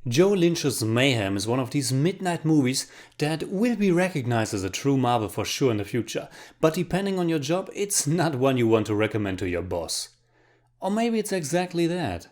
Joe Lynch's Mayhem is one of these midnight movies that will be recognized as a true marvel for sure in the future, but depending on your job, it's not one you want to recommend to your boss. Or maybe it's exactly that.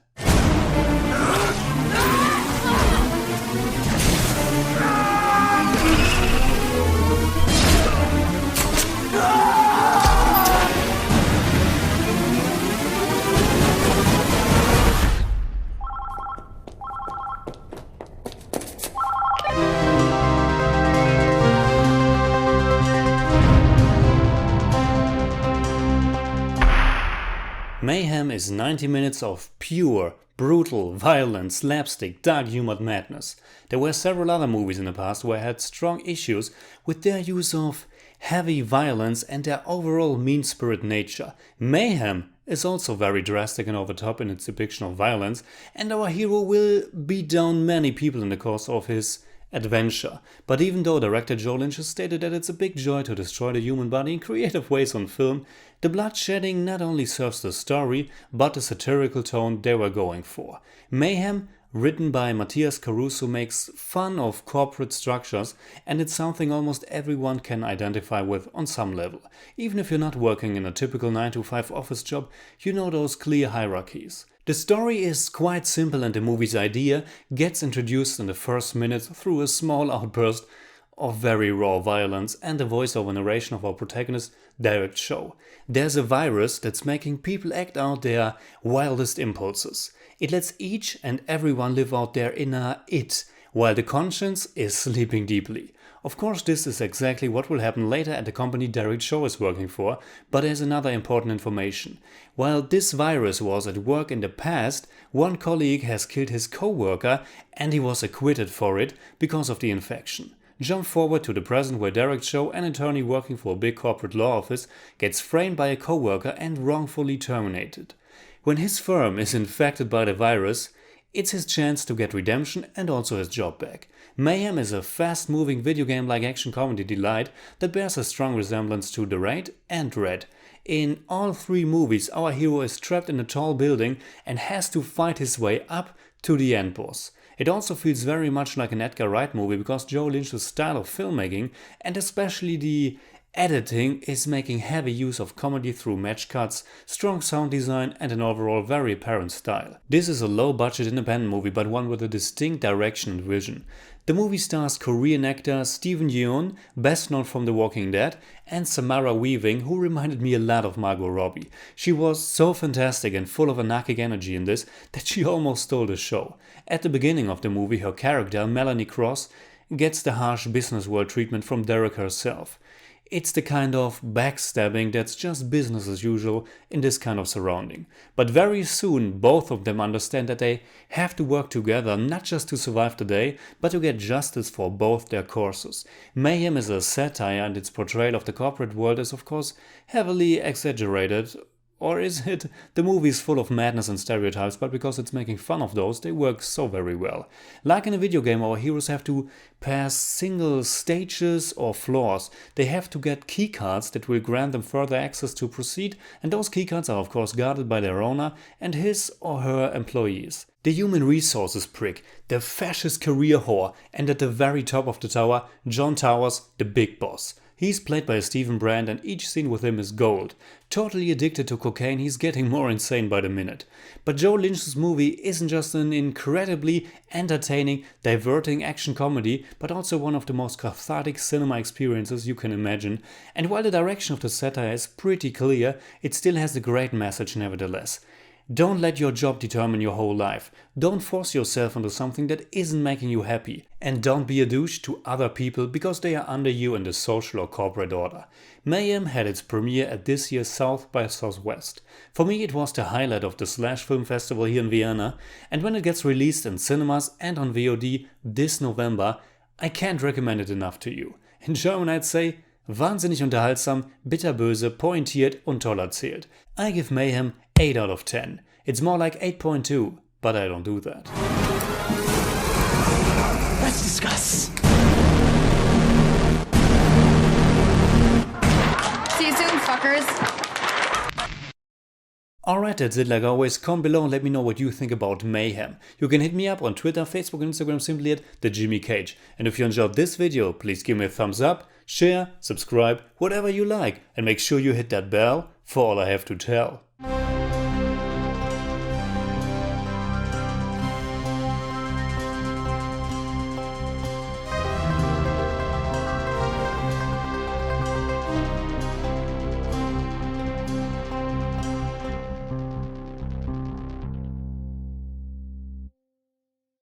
Mayhem is 90 minutes of pure, brutal, violent, slapstick, dark humored madness. There were several other movies in the past where I had strong issues with their use of heavy violence and their overall mean-spirited nature. Mayhem is also very drastic and over top in its depiction of violence, and our hero will beat down many people in the course of his adventure. But even though director Joe Lynch has stated that it's a big joy to destroy the human body in creative ways on film, the bloodshedding not only serves the story, but the satirical tone they were going for. Mayhem, written by Matthias Caruso, makes fun of corporate structures, and it's something almost everyone can identify with on some level. Even if you're not working in a typical 9-to-5 office job, you know those clear hierarchies. The story is quite simple, and the movie's idea gets introduced in the first minutes through a small outburst of very raw violence and the voiceover narration of our protagonist, Derek Cho. There's a virus that's making people act out their wildest impulses. It lets each and everyone live out their inner it, while the conscience is sleeping deeply. Of course, this is exactly what will happen later at the company Derek Cho is working for, but there's another important information. While this virus was at work in the past, one colleague has killed his co-worker and he was acquitted for it because of the infection. Jump forward to the present where Derek Cho, an attorney working for a big corporate law office, gets framed by a co-worker and wrongfully terminated. When his firm is infected by the virus, it's his chance to get redemption and also his job back. Mayhem is a fast-moving video game-like action comedy delight that bears a strong resemblance to The Raid and Red. In all three movies, our hero is trapped in a tall building and has to fight his way up to the end boss. It also feels very much like an Edgar Wright movie because Joe Lynch's style of filmmaking, and especially the editing, is making heavy use of comedy through match cuts, strong sound design and an overall very apparent style. This is a low-budget independent movie, but one with a distinct direction and vision. The movie stars Korean actor Yeun, best known from The Walking Dead, and Samara Weaving, who reminded me a lot of Margot Robbie. She was so fantastic and full of anarchic energy in this that she almost stole the show. At the beginning of the movie, her character, Melanie Cross, gets the harsh business world treatment from Derek herself. It's the kind of backstabbing that's just business as usual in this kind of surrounding. But very soon both of them understand that they have to work together not just to survive the day, but to get justice for both their causes. Mayhem is a satire, and its portrayal of the corporate world is of course heavily exaggerated. Or is it? The movie is full of madness and stereotypes, but because it's making fun of those, they work so very well. Like in a video game, our heroes have to pass single stages or floors. They have to get keycards that will grant them further access to proceed, and those keycards are of course guarded by their owner and his or her employees. The human resources prick, the fascist career whore, and at the very top of the tower, John Towers, the big boss. He's played by Stephen Brand, and each scene with him is gold. Totally addicted to cocaine, he's getting more insane by the minute. But Joe Lynch's movie isn't just an incredibly entertaining, diverting action comedy, but also one of the most cathartic cinema experiences you can imagine. And while the direction of the satire is pretty clear, it still has a great message nevertheless. Don't let your job determine your whole life. Don't force yourself into something that isn't making you happy. And don't be a douche to other people because they are under you in the social or corporate order. Mayhem had its premiere at this year's South by Southwest. For me, it was the highlight of the Slash Film Festival here in Vienna, and when it gets released in cinemas and on VOD this November, I can't recommend it enough to you. In German I'd say, wahnsinnig unterhaltsam, bitterböse, pointiert und toll erzählt. I give Mayhem 8 out of 10. It's more like 8.2, but I don't do that. Let's discuss. See you soon, fuckers. Alright, that's it. Like always, comment below and let me know what you think about Mayhem. You can hit me up on Twitter, Facebook and Instagram simply at TheJimmyCage. And if you enjoyed this video, please give me a thumbs up, share, subscribe, whatever you like, and make sure you hit that bell for all I have to tell.